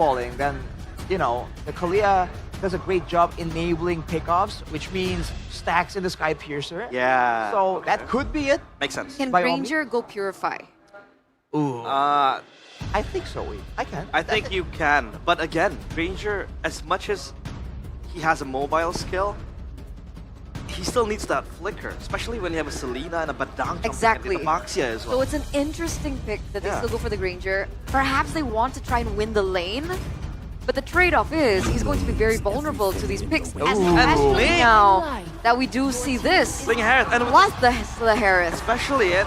falling, then, you know, the Kalia does a great job enabling pickoffs, which means stacks in the Sky Piercer. Yeah. So that could be it. Makes sense. Can By all Ranger go Purify? Ooh. Uh, I think so, Wade. I can. I think you can. But again, Ranger, as much as he has a mobile skill, he still needs that flicker, especially when you have a Selena and a Badang Exactly. and a Maxia as well. So it's an interesting pick that they Yeah. still go for the Granger. Perhaps they want to try and win the lane, but the trade-off is he's going to be very vulnerable to these picks, especially Link. now that we do see this. Sling Harris, and Plus the Harris. especially it,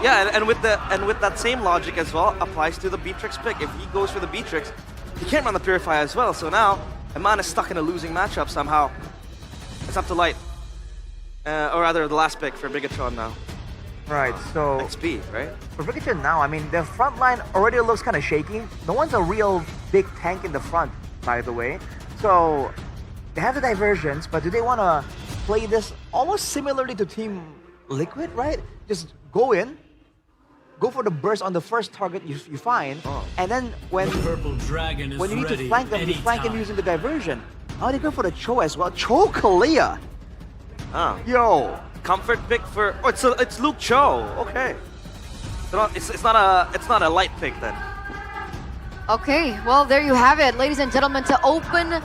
yeah, and with that same logic as well applies to the Beatrix pick. If he goes for the Beatrix, he can't run the Purify as well. So now Eman is stuck in a losing matchup somehow. It's up to Light, or rather the last pick for Bigetron now. Right, so XP, right? for Bigetron now, I mean, the front line already looks kind of shaky. No one's a real big tank in the front, by the way. So they have the diversions, but do they want to play this almost similarly to Team Liquid, right? Just go in, go for the burst on the first target you find, and then when Purple Dragon is you need to ready flank them, you flank them anytime. using the diversion. Now they go for the Cho as well. Cho Kalia. Ah, Yo. comfort pick for it's Luke Cho. Okay, so it's not a Light pick then. Okay, well, there you have it, ladies and gentlemen, to open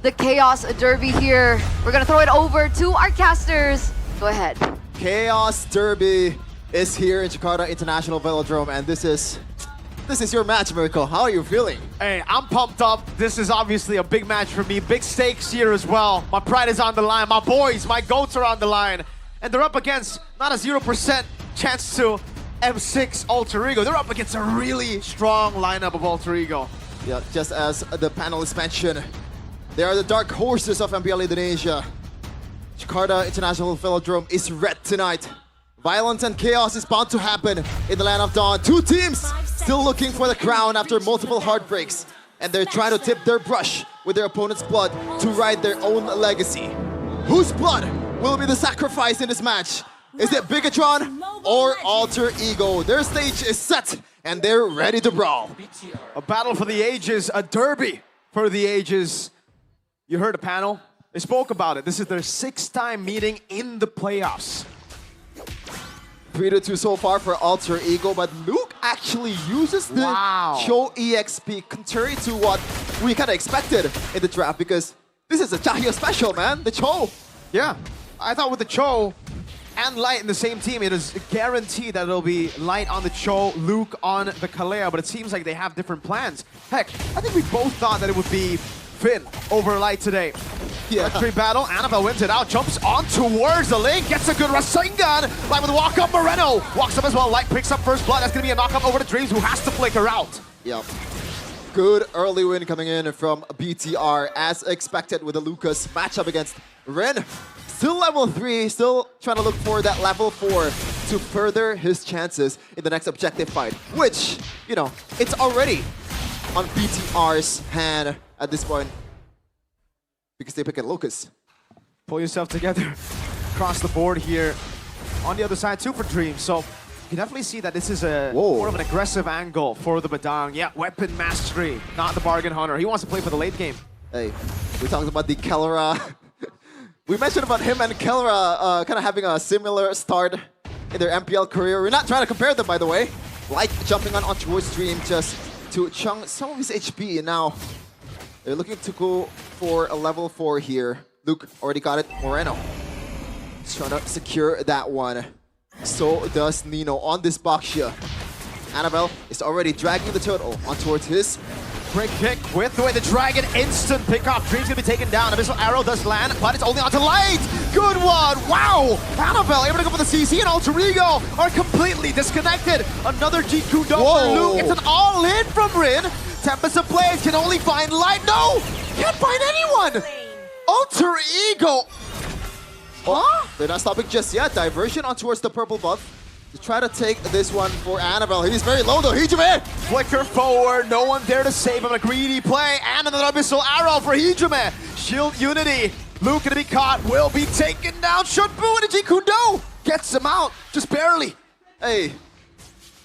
the Chaos Derby here. We're going to throw it over to our casters. Go ahead. Chaos Derby is here in Jakarta International Velodrome, and this is your match, Miracle. How are you feeling? Hey, I'm pumped up. This is obviously a big match for me. Big stakes here as well. My pride is on the line. My boys, my goats are on the line. And they're up against not a 0% chance to M6 Alter Ego. They're up against a really strong lineup of Alter Ego. Yeah, just as the panelists mentioned, they are the dark horses of MPL Indonesia. Jakarta International Velodrome is red tonight. Violence and chaos is bound to happen in the Land of Dawn. Two teams still looking for the crown after multiple heartbreaks, and they're trying to tip their brush with their opponent's blood to ride their own legacy. Whose blood will be the sacrifice in this match? Is it Bigetron or Alter Ego? Their stage is set, and they're ready to brawl. A battle for the ages, a derby for the ages. You heard the panel. They spoke about it. This is their 6th time meeting in the playoffs. 3-2 so far for Alter Ego, but Luke actually uses the Cho EXP, contrary to what we kind of expected in the draft, because this is a Chahyo special, man, the Cho. Yeah, I thought with the Cho and Light in the same team, it is guaranteed that it'll be Light on the Cho, Luke on the Kalea, but it seems like they have different plans. Heck, I think we both thought that it would be Finn over Light today. Yeah. Victory battle, Annabelle wins it out, jumps on towards the link, gets a good Rasengan. Light with a walk up, Moreno walks up as well. Light picks up first blood. That's gonna be a knock up over to Dreams, who has to flicker out. Yep. Good early win coming in from BTR, as expected with the Lucas matchup against Ren. Still level 3, still trying to look for that level 4 to further his chances in the next objective fight, which, you know, it's already on BTR's hand at this point, because they pick at Lucas. Pull yourself together across the board here. On the other side too for Dream. So you can definitely see that this is a more of an aggressive angle for the Badang. Yeah, weapon mastery, not the bargain hunter. He wants to play for the late game. Hey, we talked about the Kellera. We mentioned about him and Kellera kind of having a similar start in their MPL career. We're not trying to compare them, by the way. Like jumping on towards Dream just to chunk some of his HP, and now they're looking to go for a level 4 here. Luke already got it. Moreno is trying to secure that one. So does Nino on this box here. Annabelle is already dragging the turtle on towards his. Break kick with the way the Dragon, instant pick off. Dream's gonna be taken down. Abyssal Arrow does land, but it's only onto Light. Good one, wow! Annabelle able to go for the CC, and Alter Ego are completely disconnected. Another GQ double for Luke. It's an all-in from Rin. Tempest of Blaze can only find Light. No! Can't find anyone! Alter Ego! Huh? They're not stopping just yet. Diversion on towards the purple buff to try to take this one for Annabelle. He's very low though. Hijime! Flicker forward, no one there to save him. A greedy play, and another Abyssal Arrow for Hijime. Shield Unity. Luke gonna be caught, will be taken down. Shunbu and Jikudo gets him out, just barely. Hey,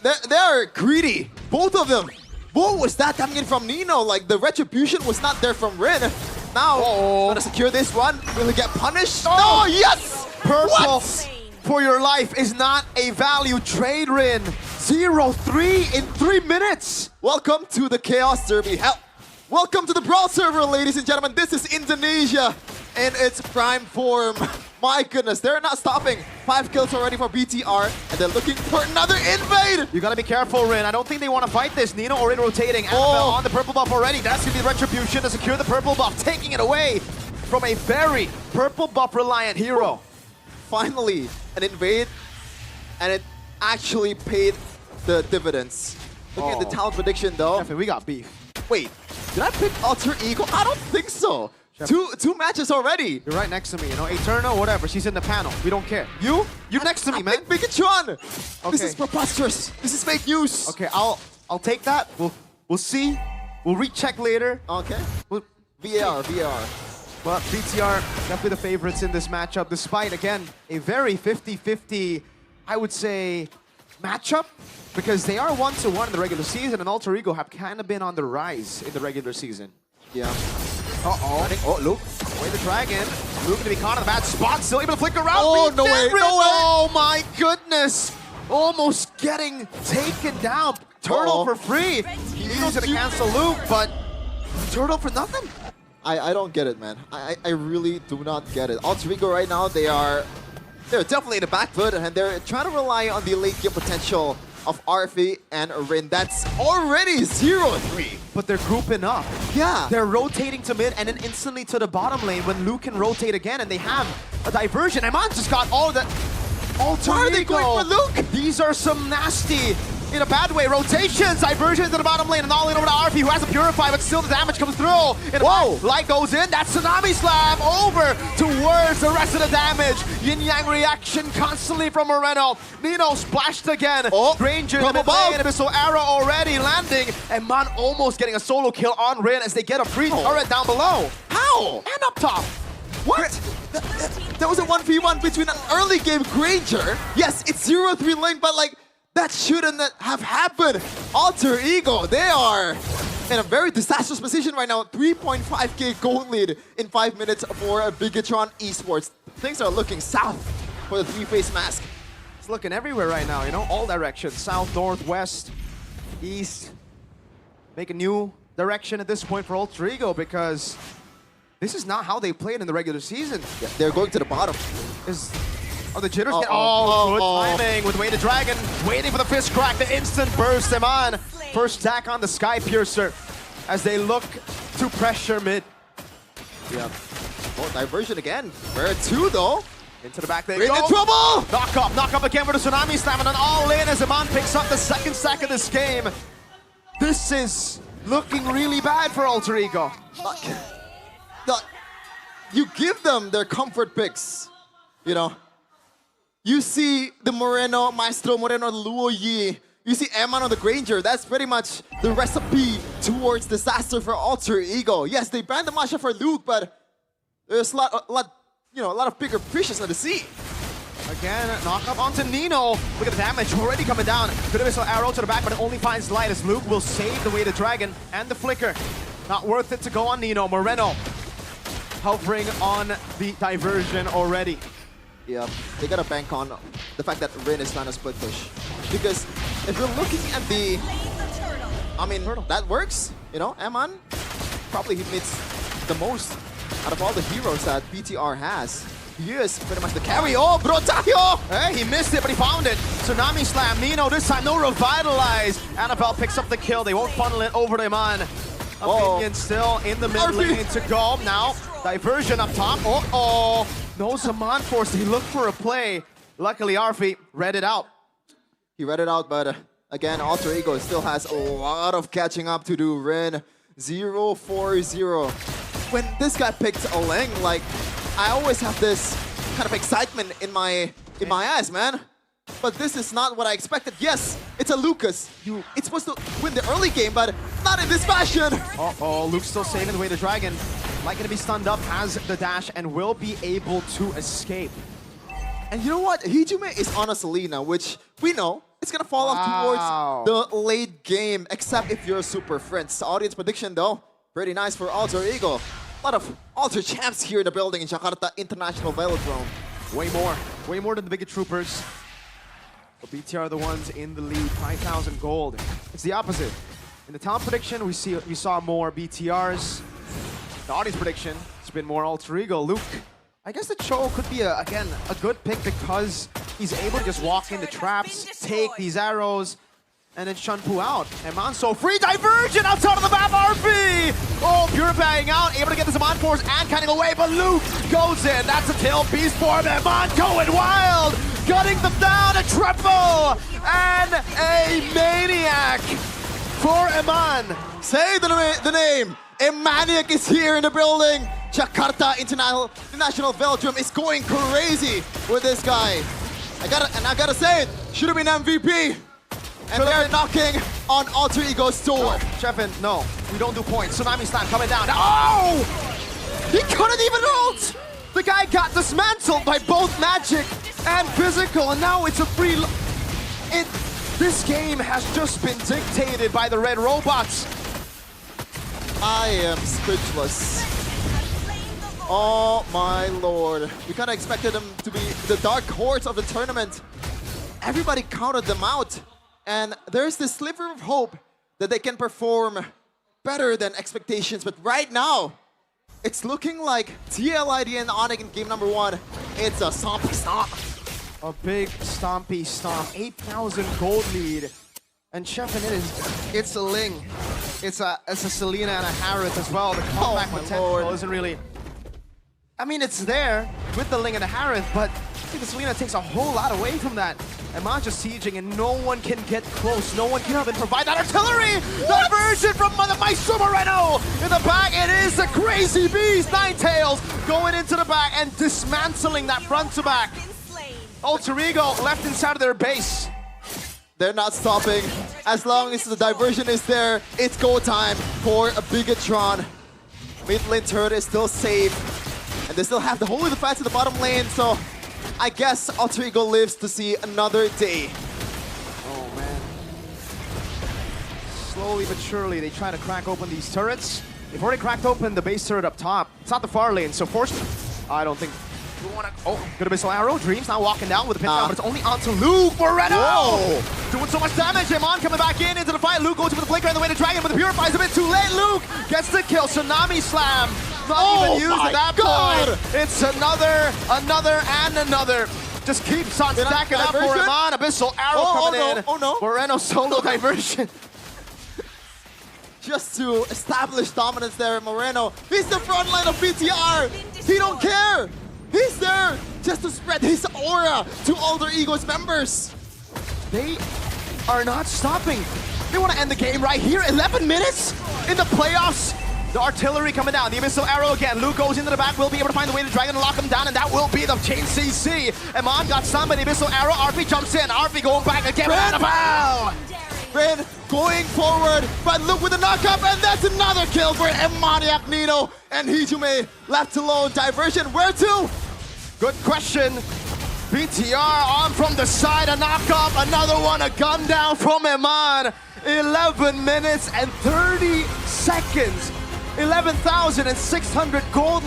they are greedy. Both of them. what was that coming in from Nino? Like, the retribution was not there from Rin. Now, gonna secure this one. Will he get punished? Oh, yes! Purple What? for your life is not a value trade, Rin. 0-3 in 3 minutes. Welcome to the Chaos Derby. Hell, welcome to the Brawl server, ladies and gentlemen. This is Indonesia in its prime form. My goodness, they're not stopping. 5 kills already for BTR, and they're looking for another invade. You gotta be careful, Rin. I don't think they want to fight this. Nino already rotating. Annabelle on the purple buff already. That's gonna be the retribution to secure the purple buff, taking it away from a very purple buff reliant hero. Finally, an invade, and it actually paid the dividends. Looking at the talent prediction, though. Definitely, we got beef. Wait, did I pick Alter Ego? I don't think so. Two matches already. You're right next to me, you know, Eterno, whatever. She's in the panel. We don't care. You're next to me, man. Bigetron. Okay. This is preposterous. This is fake news. Okay, I'll take that. We'll see. We'll recheck later. Okay. We'll, VAR. But BTR definitely the favorites in this matchup, despite, again, a very 50-50, I would say, matchup, because they are 1-1 in the regular season, and Alter Ego have kind of been on the rise in the regular season. Yeah. Uh-oh. Oh, Luke. Away the dragon. Luke going to be caught in a bad spot, still able to flick around. Oh, no way, no way. Oh, my goodness. Almost getting taken down. Turtle for free. Nino's going to cancel Luke, but Turtle for nothing. I don't get it, man. I really do not get it. Alter Ego right now, they're definitely in the back foot, and they're trying to rely on the late game potential of Arfi and Rin. That's already 0-3. But they're grouping up. Yeah. They're rotating to mid and then instantly to the bottom lane when Luke can rotate again, and they have a diversion. Eman just got all the Alter Why are they Ego. going for Luke? These are some nasty, in a bad way, rotations, diversions to the bottom lane, and all in over to Arfi, who has a Purify, but still the damage comes through. Whoa! Light goes in, that Tsunami Slam over towards the rest of the damage. Yin-Yang reaction constantly from Moreno. Nino splashed again. Ranger in the mid lane, Abyssal Arrow already landing, and Man almost getting a solo kill on Rin as they get a free turret down below. How? And up top. What? That was a 1v1 between an early game Granger. Yes, it's 0-3 lane, but like, that shouldn't have happened. Alter Ego, they are in a very disastrous position right now. 3.5k gold lead in 5 minutes for Bigetron Esports. Things are looking south for the three-face mask. It's looking everywhere right now, you know, all directions. South, north, west, east. Make a new direction at this point for Alter Ego because this is not how they played in the regular season. Yeah, they're going to the bottom. Oh, the jitters get good timing with Way the Dragon, waiting for the fist crack, the instant burst them on. First attack on the Sky Piercer as they look to pressure mid. Yeah. Oh, diversion again. Where 2 though. Into the back they Rin go. in trouble! Knock up again for the Tsunami Slam, and then all in as Eman picks up the second sack of this game. This is looking really bad for Alter Ego. You give them their comfort picks, you know. You see the Moreno, Maestro Moreno, Luo Yi. You see Eman on the Granger. That's pretty much the recipe towards disaster for Alter Ego. Yes, they banned the Masha for Luke, but there's a lot of bigger fishes in the sea. Again, knock up onto Nino. Look at the damage already coming down. Good Abyssal Arrow to the back, but it only finds light as Luke will save the Way the Dragon and the Flicker. Not worth it to go on Nino. Moreno hovering on the diversion already. Yeah, they gotta bank on the fact that Rin is trying to split push. Because if you're looking at the... I mean, that works. You know, Eman probably hits the most out of all the heroes that BTR has. He is pretty much the carry. Oh, Brotayo! Hey, he missed it, but he found it. Tsunami Slam. Nino this time, no Revitalize. Annabelle picks up the kill. They won't funnel it over to Eman. Opinion still in the mid lane to go. Now, diversion up top. No Zaman Force. He looked for a play. Luckily, Arfi read it out. He read it out, but again, Alter Ego still has a lot of catching up to do. Rin 0-4-0. When this guy picked Oleng, like, I always have this kind of excitement in my eyes, man. But this is not what I expected. Yes, it's a Lucas. It's supposed to win the early game, but not in this fashion. Luke's still saving the Way the Dragon. Likely to be stunned up, has the dash, and will be able to escape. And you know what? Hijume is on a Selena, which we know it's gonna fall off towards the late game, except if you're a super friend. The audience prediction though, pretty nice for Alter Ego. A lot of Alter champs here in the building in Jakarta International Velodrome. Way more than the Biget Troopers. But BTR are the ones in the lead, 5,000 gold. It's the opposite. In the talent prediction, we saw more BTRs. The audience prediction, it's been more Alter Ego. Luke, I guess the Cho could be, again, a good pick because he's able to just walk into traps, take these arrows, and then Shunpu out. Eman so free, divergent outside of the map, RP! Oh, purifying out, able to get the Zaman force and cutting away, but Luke goes in. That's a tail beast form, Eman going wild! Gutting them down, a triple! And a maniac for Eman. Say the name! A maniac is here in the building! Jakarta International Velodrome is going crazy with this guy. I gotta say it, should have been MVP. And they're knocking on Alter Ego's door. Chefin, no, we don't do points. Tsunami Slam coming down. Oh! He couldn't even ult! The guy got dismantled by both magic and physical, and now it's a free... This game has just been dictated by the red robots. I am speechless. Oh my lord. We kind of expected them to be the dark horse of the tournament. Everybody counted them out. And there's this sliver of hope that they can perform better than expectations. But right now, it's looking like TLID and Onyx in game number 1. It's a stompy stomp. A big stompy stomp. 8,000 gold lead. And Chefin, it's a Ling. It's a Selena and a Harith as well. The comeback potential isn't really... I mean, it's there with the Ling and the Harith, but I think the Selena takes a whole lot away from that. Eman just sieging and no one can get close. No one can even provide that artillery! Diversion from my Moreno in the back. It is the crazy beast. Ninetales going into the back and dismantling that front to back. Alter Ego left inside of their base. They're not stopping. As long as the diversion is there, it's go time for a Bigetron. Mid lane turret is still safe. And they still have the Holy Defense in the bottom lane, so I guess Alter Ego lives to see another day. Oh man. Slowly but surely, they try to crack open these turrets. They've already cracked open the base turret up top. It's not the far lane, so forced. I don't think... Oh, good abyssal arrow. Dreams now walking down with a pin down, but it's only onto Luke Moreno. Whoa. Doing so much damage. Eman coming back into the fight. Luke goes for the blinker and the way to Dragon, but the Purify is a bit too late. Luke gets the kill. Tsunami Slam. Not even used at that point. It's another, and another. Just keeps on stacking up for Eman. Abyssal arrow coming in. Oh no. Moreno solo diversion. Just to establish dominance there, Moreno. He's the front line of BTR. He don't care. He's there just to spread his aura to Alter Ego's members. They are not stopping. They want to end the game right here. 11 minutes in the playoffs. The artillery coming down. The Abyssal Arrow again. Luke goes into the back. Will be able to find the way to Dragon and lock him down, and that will be the chain CC. Eman got stunned by the Abyssal Arrow. RP jumps in. RP going back again. Ren going forward, but Luke with a knockup, and that's another kill for Emaniac Nino. And Hijume left alone. Diversion, where to? Good question. BTR on from the side, a knockup, another one, a gun down from Eman. 11 minutes and 30 seconds. 11,600 gold.